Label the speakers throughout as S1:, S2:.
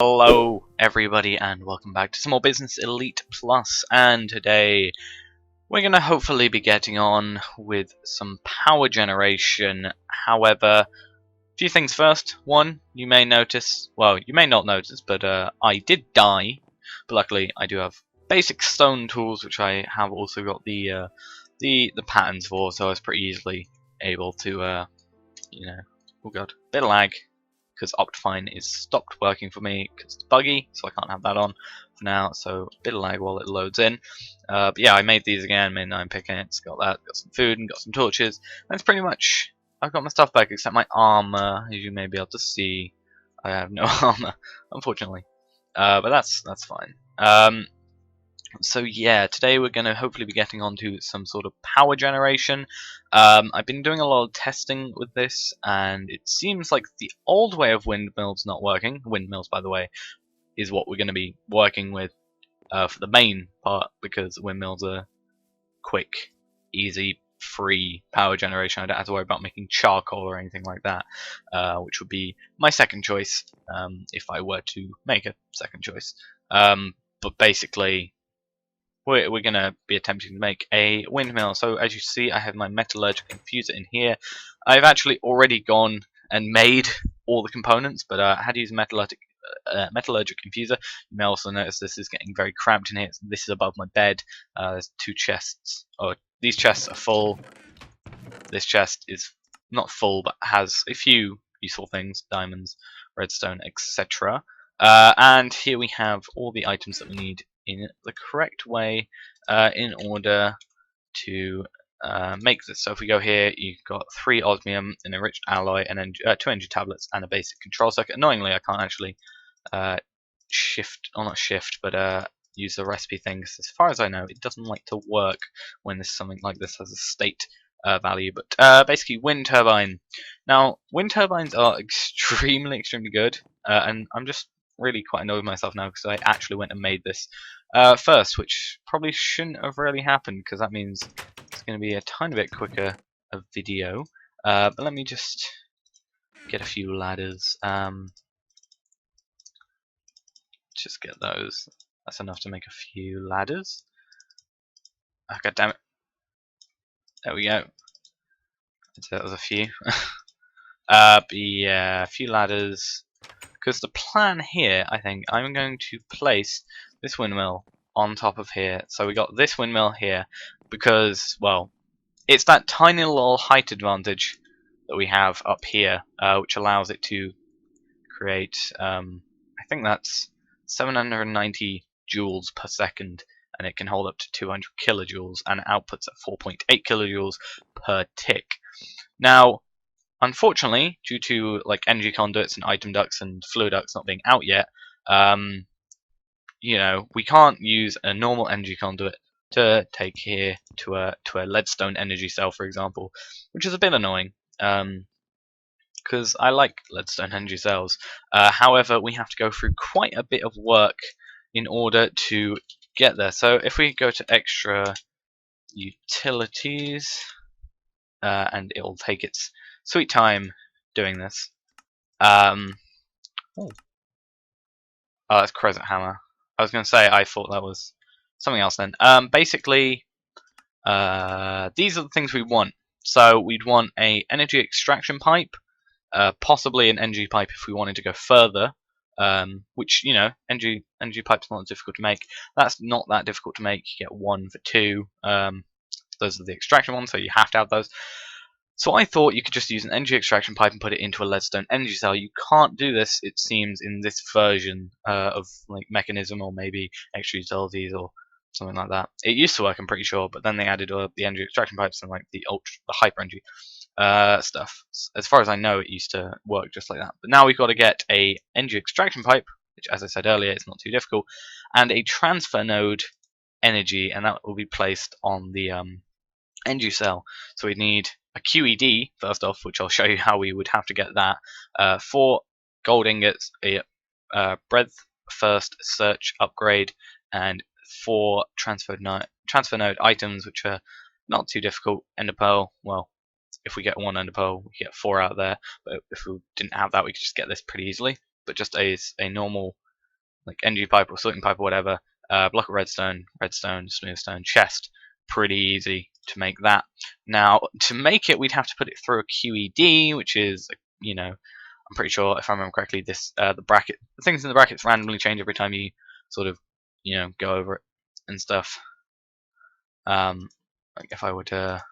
S1: Hello everybody and welcome back to Small Business Elite Plus, and today we're going to hopefully be getting on with some power generation. However, a few things first. One, you may notice, well, you may not notice, but I did die, but luckily I do have basic stone tools which I have also got the patterns for, so I was pretty easily able to oh god, bit of lag, because Optifine is stopped working for me because it's buggy, so I can't have that on for now. So a bit of lag while it loads in. But yeah, I made these again, made 9 pickaxe, got that, got some food, and got some torches. That's pretty much. I've got my stuff back except my armor, as you may be able to see. I have no armor, unfortunately. But that's fine. So yeah, today we're going to hopefully be getting onto some sort of power generation. I've been doing a lot of testing with this, and it seems like the old way of windmills not working. Windmills, by the way, is what we're going to be working with for the main part, because windmills are quick, easy, free power generation. I don't have to worry about making charcoal or anything like that, which would be my second choice if I were to make a second choice. But basically, we're going to be attempting to make a windmill. So as you see, I have my metallurgic infuser in here. I've actually already gone and made all the components, but I had to use metallurgic infuser. You may also notice this is getting very cramped in here. This is above my bed. There's 2 chests. Oh, these chests are full. This chest is not full, but has a few useful things: diamonds, redstone, etc. And here we have all the items that we need in the correct way in order to make this. So if we go here, you've got 3 osmium, an enriched alloy, and 2 energy tablets, and a basic control circuit. Annoyingly, I can't actually use the recipe things. As far as I know, it doesn't like to work when something like this has a state value. But basically, wind turbine. Now, wind turbines are extremely good, and I'm just really quite annoyed with myself now because I actually went and made this first, which probably shouldn't have really happened, because that means it's going to be a tiny bit quicker of video. But let me just get a few ladders. Just get those. That's enough to make a few ladders. Oh, God damn it. There we go. That was a few. But yeah, a few ladders. Because the plan here, I think, I'm going to place this windmill on top of here. So we got this windmill here because, well, it's that tiny little height advantage that we have up here, which allows it to create, I think that's 790 joules per second, and it can hold up to 200 kilojoules, and outputs at 4.8 kilojoules per tick. Now, unfortunately, due to like energy conduits and item ducts and fluid ducts not being out yet, we can't use a normal energy conduit to take here to a leadstone energy cell, for example, which is a bit annoying. Because I like leadstone energy cells. However, we have to go through quite a bit of work in order to get there. So if we go to extra utilities, and it will take its sweet time doing this. Oh, that's Crescent Hammer. I was going to say I thought that was something else then. Basically, these are the things we want. So we'd want a energy extraction pipe, possibly an energy pipe if we wanted to go further. Which, energy pipe's not difficult to make. That's not that difficult to make. You get 1 for 2. Those are the extraction ones, so you have to have those. So I thought you could just use an energy extraction pipe and put it into a leadstone energy cell. You can't do this, it seems, in this version of like Mechanism or maybe extra utilities or something like that. It used to work, I'm pretty sure, but then they added the energy extraction pipes and like the hyper energy stuff. As far as I know, it used to work just like that. But now we've got to get a energy extraction pipe, which, as I said earlier, is not too difficult, and a transfer node energy, and that will be placed on the energy cell. So we need a QED first off, which I'll show you how we would have to get that. 4 gold ingots, a breadth first search upgrade, and 4 transfer node items, which are not too difficult. Ender pearl. Well, if we get 1 ender pearl, we get 4 out there. But if we didn't have that, we could just get this pretty easily. But just a normal like energy pipe or sorting pipe or whatever. Block of redstone, redstone, smooth stone, chest. Pretty easy to make that. Now, to make it, we'd have to put it through a QED, which is, you know, I'm pretty sure, if I remember correctly, this the things in the brackets randomly change every time you sort of, you know, go over it and stuff. Like if I were to,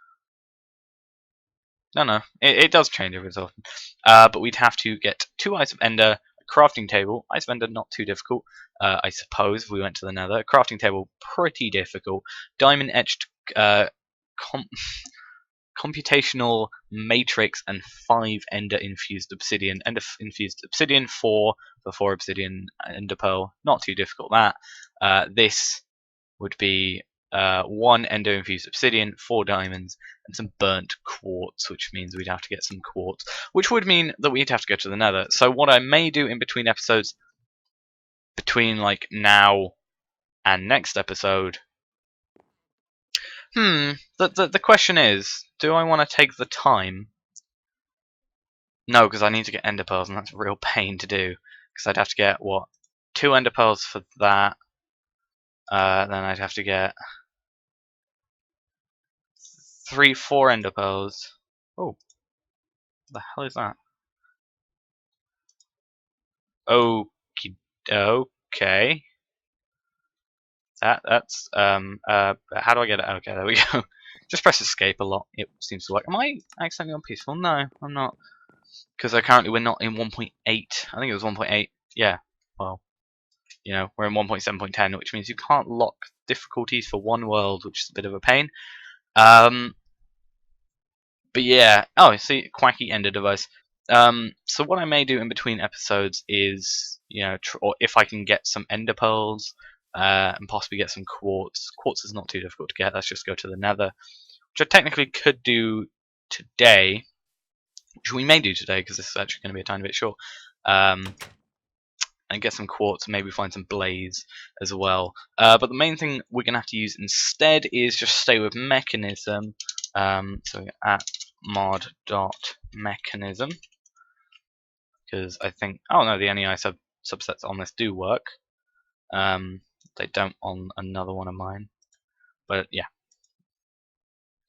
S1: no, it does change every so often. But we'd have to get 2 Eyes of Ender, a crafting table. Eyes of Ender not too difficult, I suppose. If we went to the Nether, crafting table pretty difficult. Diamond etched computational matrix and 5 ender infused obsidian. Ender infused obsidian 4 for 4 obsidian ender pearl. Not too difficult that. This would be 1 ender infused obsidian, 4 diamonds, and some burnt quartz, which means we'd have to get some quartz, which would mean that we'd have to go to the Nether. So what I may do in between episodes, between like now and next episode. The question is, do I want to take the time? No, because I need to get ender pearls, and that's a real pain to do. Because I'd have to get, what, 2 ender pearls for that. Then I'd have to get 3, 4 ender pearls. Oh, what the hell is that? Okay. That's how do I get it? Okay, there we go. Just press escape a lot. It seems to work. Am I accidentally on peaceful? No, I'm not. Because currently we're not in 1.8. I think it was 1.8. Yeah. Well, you know, we're in 1.7.10, which means you can't lock difficulties for one world, which is a bit of a pain. But yeah. Oh, see, quacky ender device. So what I may do in between episodes is, you know, or if I can get some ender pearls, and possibly get some quartz. Quartz is not too difficult to get. Let's just go to the Nether, which I technically could do today, which we may do today because this is actually going to be a tiny bit short. And get some quartz and maybe find some blaze as well. But the main thing we're going to have to use instead is just stay with mechanism. So at mod.mechanism, because I think, oh no, the NEI subsets on this do work. They don't on another one of mine, but yeah,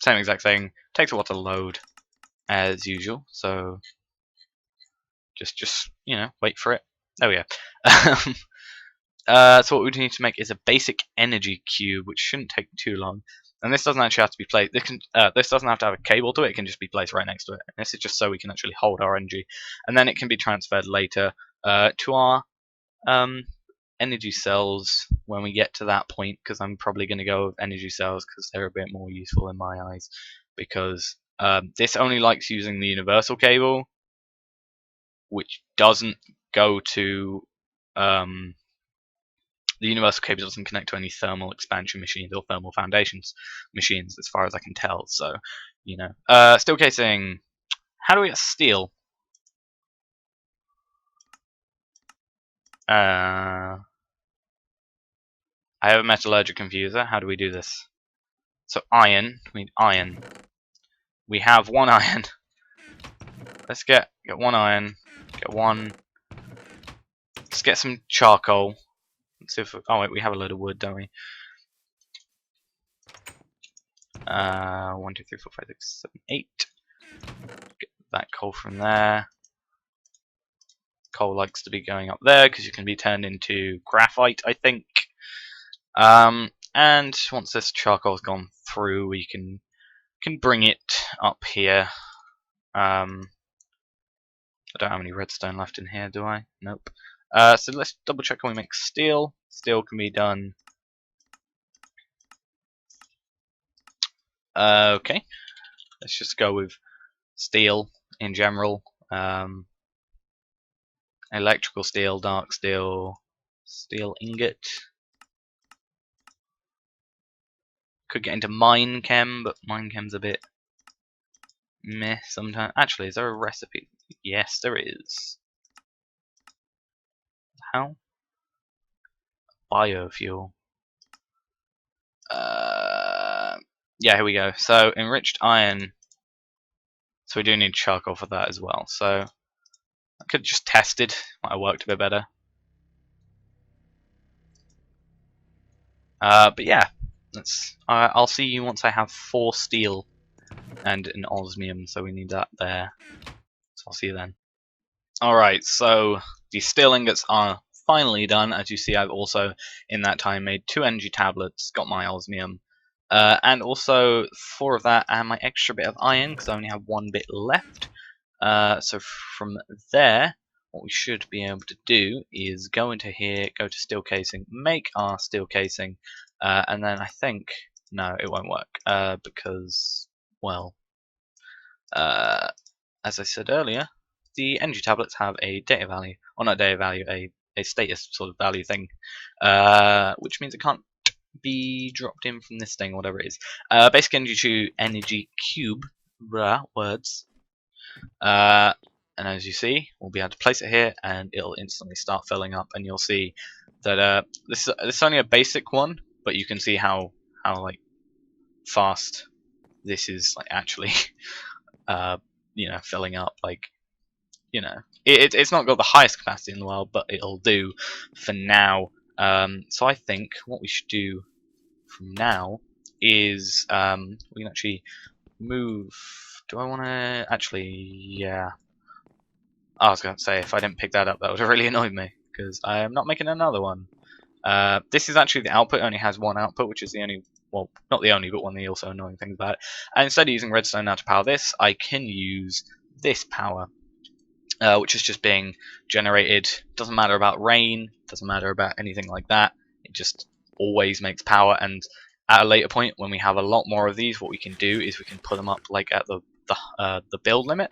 S1: same exact thing. Takes a while to load as usual, so just you know, wait for it. There we go. So what we need to make is a basic energy cube, which shouldn't take too long. And this doesn't actually have to be placed. This doesn't have to have a cable to it. It can just be placed right next to it. And this is just so we can actually hold our energy, and then it can be transferred later to our energy cells when we get to that point. Because I'm probably going to go with energy cells because they're a bit more useful in my eyes. Because this only likes using the universal cable, which doesn't go to the universal cable doesn't connect to any thermal expansion machines or thermal foundations machines, as far as I can tell. So, you know, steel casing. How do we get steel? I have a metallurgic confuser. How do we do this? So iron. We need iron. We have 1 iron. Let's get 1 iron. Get 1. Let's get some charcoal. Let's see if oh wait, we have a load of wood, don't we? 1, 2, 3, 4, 5, 6, 7, 8. Get that coal from there. Coal likes to be going up there because you can be turned into graphite, I think. And once this charcoal's gone through, we can bring it up here. I don't have any redstone left in here, do I? Nope. So let's double check when we make steel. Steel can be done. Okay. Let's just go with steel in general. Electrical steel, dark steel, steel ingot. Could get into mine chem, but mine chem's a bit meh sometimes. Actually, is there a recipe? Yes, there is. How? Biofuel. Yeah, here we go. So enriched iron. So we do need charcoal for that as well. So I could have just tested. Might have worked a bit better. But yeah, I'll see you once I have 4 steel and an osmium, so we need that there. So I'll see you then. Alright, so the steel ingots are finally done. As you see, I've also, in that time, made 2 energy tablets, got my osmium, and also 4 of that, and my extra bit of iron, because I only have 1 bit left. So from there, what we should be able to do is go into here, go to steel casing, make our steel casing, and then I think, no, it won't work, because, well, as I said earlier, the energy tablets have a data value, or not data value, a status sort of value thing, which means it can't be dropped in from this thing, whatever it is. Basic energy cube, words. And as you see, we'll be able to place it here, and it'll instantly start filling up. And you'll see that this is only a basic one, but you can see how like fast this is like actually filling up. Like it's not got the highest capacity in the world, but it'll do for now. So I think what we should do from now is we can actually move. Do I want to actually? Yeah. I was going to say, if I didn't pick that up, that would have really annoyed me, because I am not making another one. This is actually the output, only has 1 output, which is the only, well, not the only, but one of the also annoying things about it. And instead of using redstone now to power this, I can use this power, which is just being generated. Doesn't matter about rain, doesn't matter about anything like that. It just always makes power, and at a later point, when we have a lot more of these, what we can do is we can put them up like at the build limit.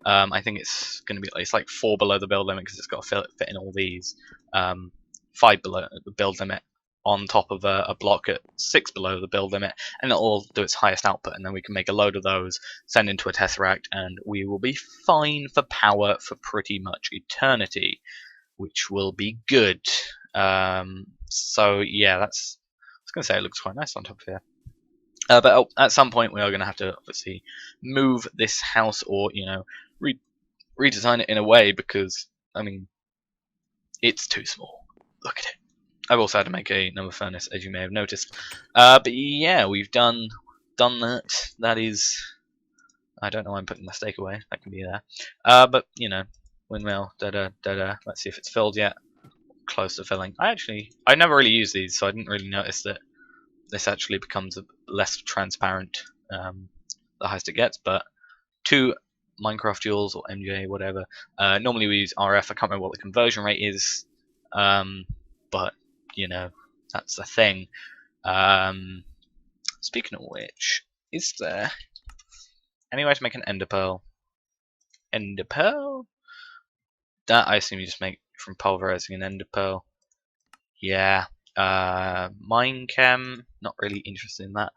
S1: I think it's going to be it's like 4 below the build limit, because it's got to fit in all these. 5 below the build limit, on top of a block at 6 below the build limit, and it'll all do its highest output, and then we can make a load of those, send into a tesseract, and we will be fine for power for pretty much eternity, which will be good. So yeah, I was going to say it looks quite nice on top of here. But at some point we are going to have to obviously move this house, or redesign it in a way, because I mean it's too small. Look at it. I've also had to make another furnace, as you may have noticed. But yeah, we've done that. That is, I don't know why I'm putting the steak away. That can be there. But windmill. Let's see if it's filled yet. Close to filling. I never really used these, so I didn't really notice that this actually becomes less transparent the highest it gets. But 2 Minecraft joules or MJ, whatever. Normally we use RF. I can't remember what the conversion rate is, but that's the thing. Speaking of which, is there any way to make an ender pearl? Ender pearl? That I assume you just make from pulverizing an ender pearl. Yeah. Minechem, not really interested in that.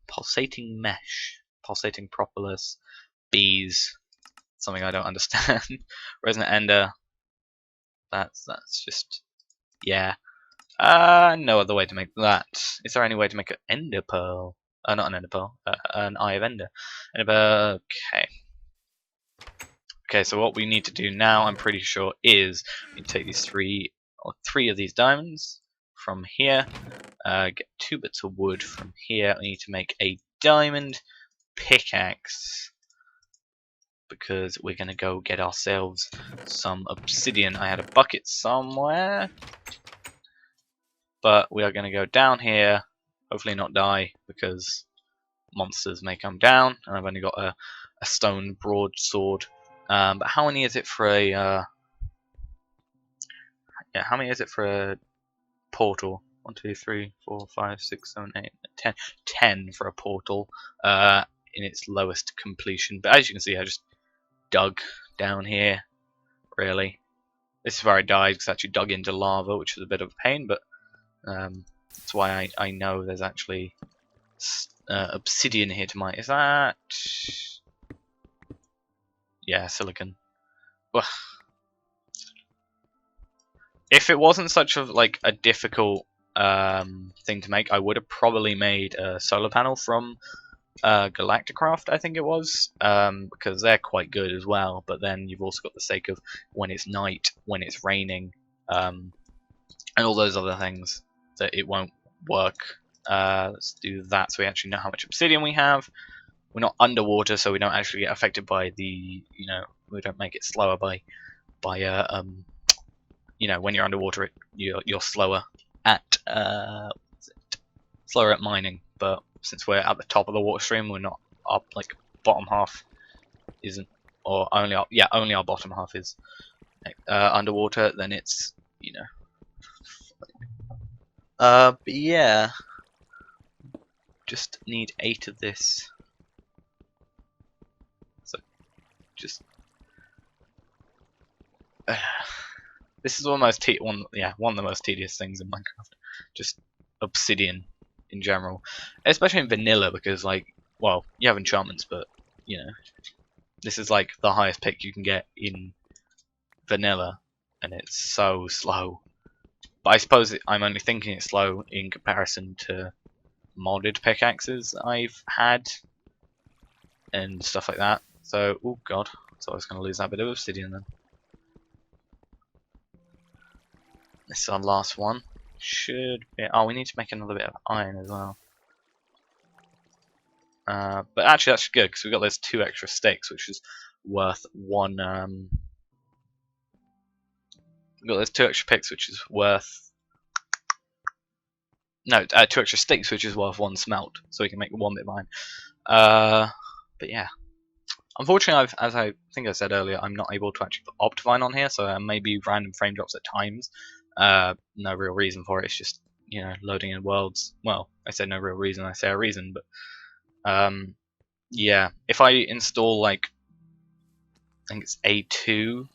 S1: Pulsating mesh, pulsating propolis, bees, something I don't understand. Resonant ender. That's just, yeah. No other way to make that. Is there any way to make an ender pearl? Not an ender pearl. An eye of ender. Ender pearl. Okay. Okay. So what we need to do now, I'm pretty sure, is we take these 3 of these diamonds from here. Get 2 bits of wood from here. We need to make a diamond pickaxe, because we're going to go get ourselves some obsidian. I had a bucket somewhere, but we are going to go down here, hopefully not die, because monsters may come down, and I've only got a stone broadsword. But how many is it for a how many is it for a portal? 1, 2, 3, 4, 5, 6, 7, 8, 10. 10 for a portal in its lowest completion. But as you can see, I just dug down here, really. This is where I died, because I actually dug into lava, which was a bit of a pain, but that's why I know there's actually obsidian here to mine. Is that... yeah, silicon. Well, if it wasn't such a difficult thing to make, I would have probably made a solar panel from Galacticraft, I think it was, because they're quite good as well. But then you've also got the sake of when it's night, when it's raining, and all those other things that it won't work. Let's do that so we actually know how much obsidian we have. We're not underwater, so we don't actually get affected by the, we don't make it slower by when you're underwater, you're slower at slower at mining. But since we're at the top of the water stream, we're not, our like bottom half isn't, or only our bottom half is underwater. Then it's but yeah, just need 8 of this. So just this is almost one of the most tedious things in Minecraft. Just obsidian in general, especially in vanilla, because well, you have enchantments, but this is like the highest pick you can get in vanilla, and it's so slow. But I suppose I'm only thinking it's slow in comparison to modded pickaxes I've had and stuff like that. So, oh god, so I was going to lose that bit of obsidian then. This is our last one. Should be. Oh, we need to make another bit of iron as well. But actually, that's good because we've got those 2 extra sticks, which is worth 1. We've got those 2 extra picks, which is worth. No, 2 extra sticks, which is worth 1 smelt, so we can make 1 bit of iron. But yeah. Unfortunately, as I think I said earlier, I'm not able to actually put Optivine on here, so there may be random frame drops at times. No real reason for it. It's just loading in worlds. Well, I say no real reason. I say a reason, but yeah. If I install I think it's A2,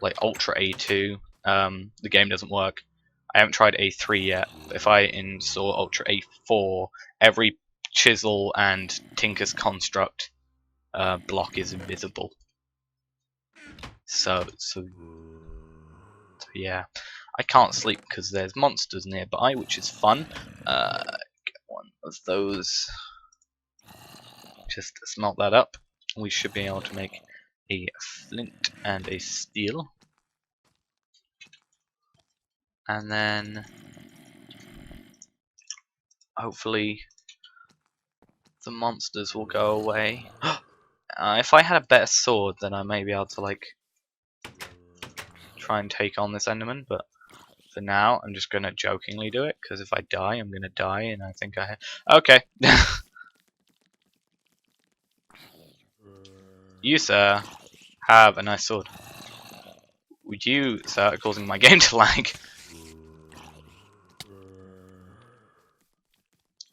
S1: like Ultra A2, the game doesn't work. I haven't tried A3 yet. But if I install Ultra A4, every chisel and Tinker's construct block is invisible. So yeah, I can't sleep because there's monsters nearby, which is fun. Get one of those. Just smelt that up. We should be able to make a flint and a steel, and then hopefully the monsters will go away. If I had a better sword, then I may be able to try and take on this Enderman, but for now I'm just gonna jokingly do it, because if I die, I'm gonna die, and I think okay. You, sir, have a nice sword. Would you, sir, are causing my game to lag?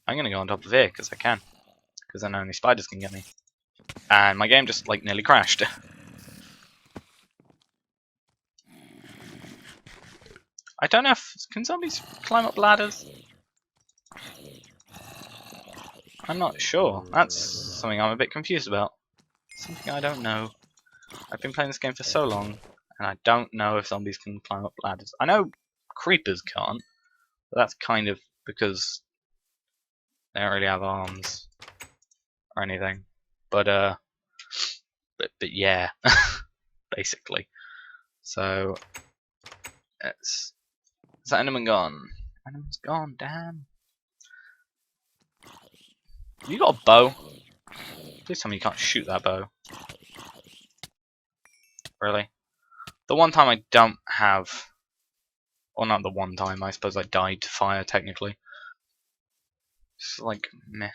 S1: I'm gonna go on top of here because I can, because then only spiders can get me. And my game just nearly crashed. I don't know if can zombies climb up ladders. I'm not sure. That's something I'm a bit confused about. Something I don't know. I've been playing this game for so long, and I don't know if zombies can climb up ladders. I know creepers can't, but that's kind of because they don't really have arms or anything. But yeah, basically. So is that Enderman gone? Enderman's gone. Damn. You got a bow? Please tell me you can't shoot that bow. Really? The one time I don't have, or not the one time, I suppose I died to fire technically. It's meh.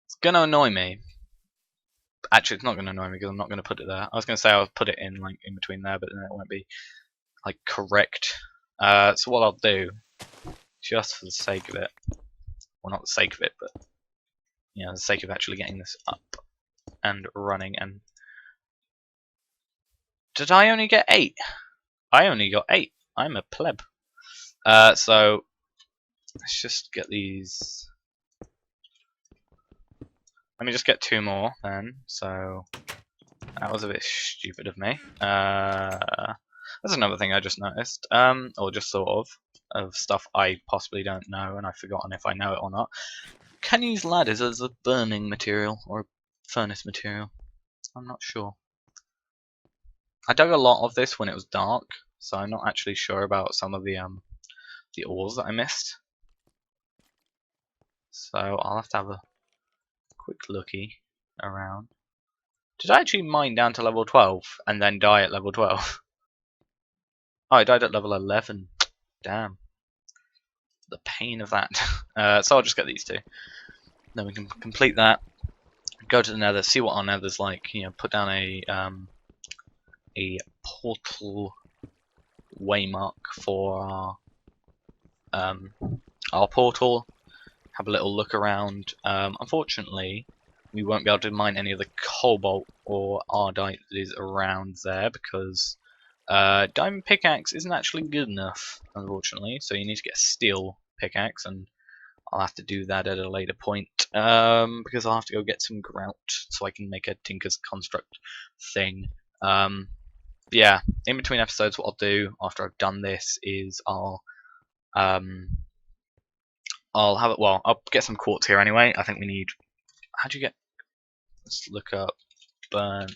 S1: It's gonna annoy me. Actually, it's not gonna annoy me because I'm not gonna put it there. I was gonna say I'll put it in in between there, but then it won't be correct. So what I'll do, just for the sake of it, well, not the sake of it, but the sake of actually getting this up and running. And did I only get 8? I only got 8. I'm a pleb. So let's just get these. Let me just get 2 more then. So that was a bit stupid of me. That's another thing I just noticed, or just thought of stuff I possibly don't know, and I've forgotten if I know it or not. Can you use ladders as a burning material or a furnace material? I'm not sure. I dug a lot of this when it was dark, so I'm not actually sure about some of the the ores that I missed. So I'll have to have a quick looky around. Did I actually mine down to level 12 and then die at level 12? Oh, I died at level 11. Damn. The pain of that. So I'll just get these two. Then we can complete that. Go to the nether, see what our nether's like. You know, put down a portal waymark for our portal. Have a little look around. Unfortunately, we won't be able to mine any of the cobalt or ardite that is around there because diamond pickaxe isn't actually good enough, unfortunately. So you need to get a steel pickaxe, and I'll have to do that at a later point because I'll have to go get some grout so I can make a Tinker's Construct thing. Yeah, in between episodes, what I'll do after I've done this is I'll have it. Well, I'll get some quartz here anyway. I think we need. How do you get? Let's look up burnt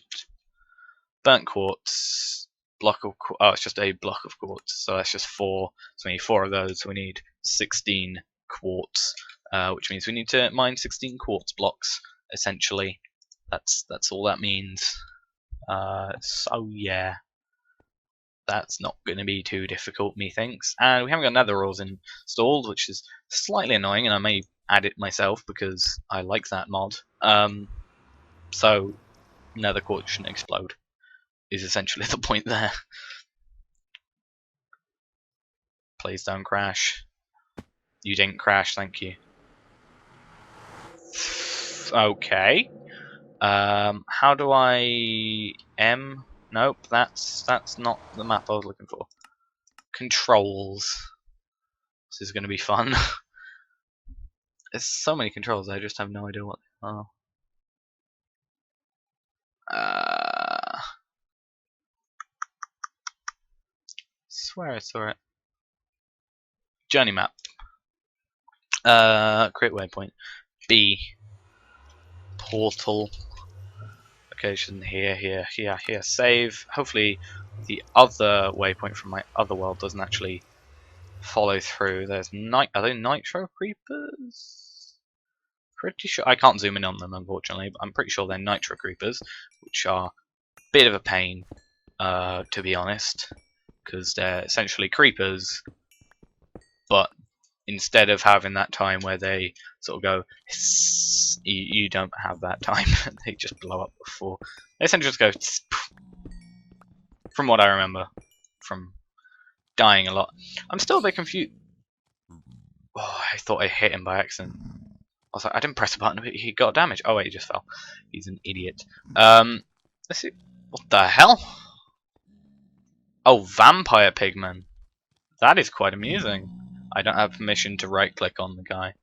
S1: quartz. Block of oh, it's just a block of quartz. So that's just 4. So we need 4 of those. So we need 16 quartz, which means we need to mine 16 quartz blocks. Essentially, that's all that means. So yeah, that's not going to be too difficult, methinks. And we haven't got nether ores installed, which is slightly annoying, and I may add it myself because I like that mod. So nether quartz shouldn't explode is essentially the point there. Please don't crash. You didn't crash, thank you. Okay. How do I Nope, that's not the map I was looking for. Controls. This is going to be fun. There's so many controls. I just have no idea what they are. Swear I saw it. Journey map. Create waypoint. B. Portal. Location here. Save. Hopefully the other waypoint from my other world doesn't actually follow through. There's are they nitro creepers? Pretty sure I can't zoom in on them, unfortunately, but I'm pretty sure they're nitro creepers, which are a bit of a pain, to be honest, because they're essentially creepers, but instead of having that time where they sort of go, you don't have that time. They just blow up before. They essentially just go, from what I remember, from dying a lot. I'm still a bit confused. Oh, I thought I hit him by accident. I was like, I didn't press a button, but he got damage. Oh wait, he just fell. He's an idiot. Let's see. What the hell? Oh, vampire pigman. That is quite amusing. I don't have permission to right click on the guy.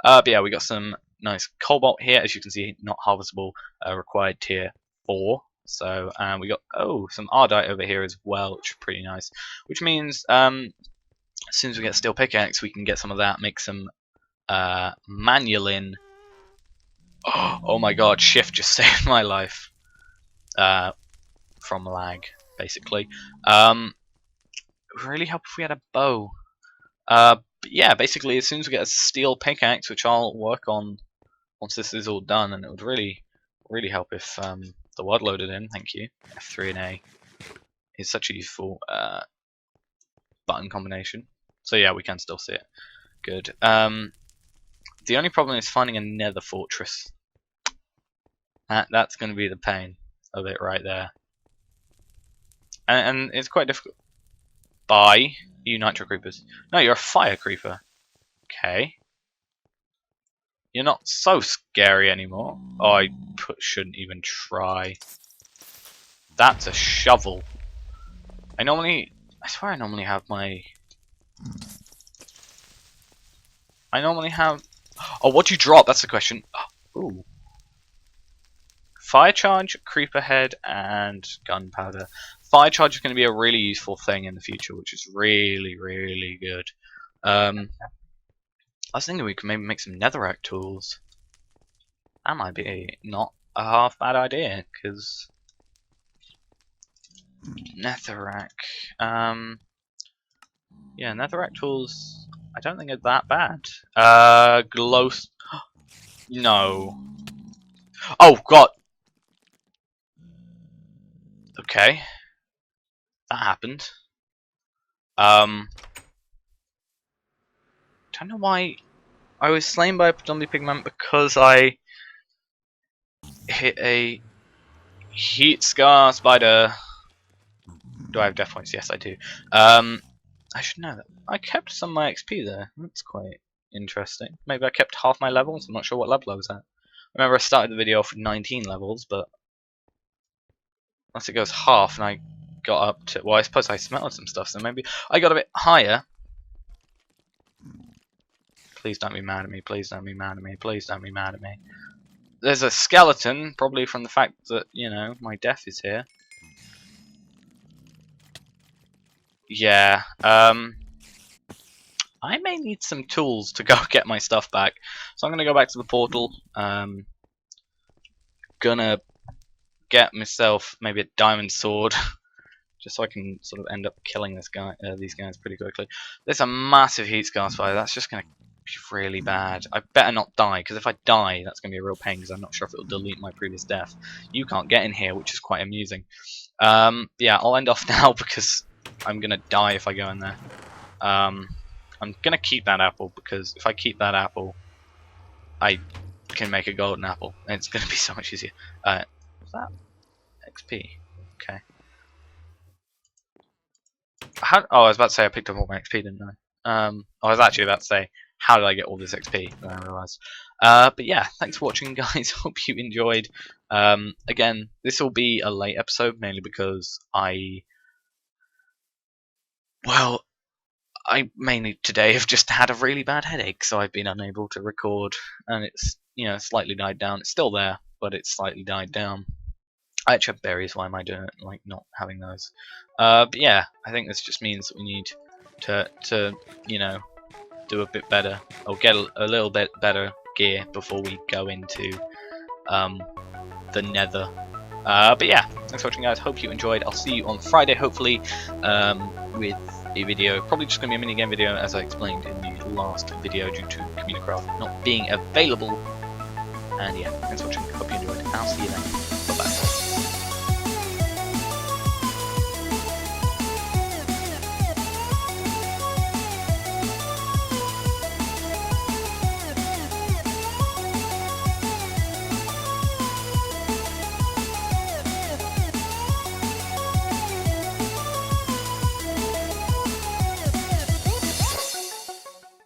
S1: But yeah, we got some nice cobalt here. As you can see, not harvestable, required tier 4. So we got some ardite over here as well, which is pretty nice. Which means as soon as we get steel pickaxe, we can get some of that, make some manulin. Oh my god, shift just saved my life from lag, basically. Really help if we had a bow. But yeah, basically, as soon as we get a steel pickaxe, which I'll work on once this is all done, and it would really help if the world loaded in. Thank you. F3 and A is such a useful button combination. So yeah, we can still see it. Good. The only problem is finding a nether fortress. That's going to be the pain of it right there. And it's quite difficult. Bye, you nitro creepers. No, you're a fire creeper. Okay. You're not so scary anymore. Oh, I shouldn't even try. That's a shovel. I swear I normally have my... Oh, what do you drop? That's the question. Oh, ooh. Fire charge, creeper head, and gunpowder. Fire charge is going to be a really useful thing in the future, which is really good. I was thinking we could maybe make some netherrack tools. That might be not a half bad idea, because netherrack. Yeah, netherrack tools, I don't think are that bad. Glow... No. Oh, God! Okay. That happened. Don't know why I was slain by a zombie pigment, because I hit a heat scar spider. Do I have death points? Yes, I do. I should know that. I kept some of my XP there. That's quite interesting. Maybe I kept half my levels. I'm not sure what level I was at. Remember, I started the video off with 19 levels, but unless it goes half, and I got up to... Well, I suppose I smelled some stuff, so maybe I got a bit higher. Please don't be mad at me. Please don't be mad at me. Please don't be mad at me. There's a skeleton, probably from the fact that, you know, my death is here. Yeah, I may need some tools to go get my stuff back. So I'm gonna go back to the portal. Gonna get myself maybe a diamond sword, just so I can sort of end up killing these guys pretty quickly. There's a massive heat scar spider. That's just gonna be really bad. I better not die, because if I die, that's gonna be a real pain, because I'm not sure if it'll delete my previous death. You can't get in here, which is quite amusing. Yeah, I'll end off now because I'm gonna die if I go in there. I'm gonna keep that apple, because if I keep that apple, I can make a golden apple, and it's gonna be so much easier. What's that? XP. Okay. Oh, I was about to say I picked up all my XP, didn't I? I was actually about to say, how did I get all this XP? Then I realised. But yeah, thanks for watching, guys. Hope you enjoyed. Again, this will be a late episode, mainly because I mainly today have just had a really bad headache, so I've been unable to record, and it's, you know, slightly died down. It's still there, but it's slightly died down. I actually have berries. Why am I doing it, like, not having those? But yeah, I think this just means that we need to you know, do a bit better, or get a little bit better gear before we go into the nether. But yeah, thanks for watching, guys. Hope you enjoyed. I'll see you on Friday, hopefully, with a video. Probably just going to be a minigame video, as I explained in the last video, due to Community not being available. And yeah, thanks for watching. Hope you enjoyed. I'll see you then.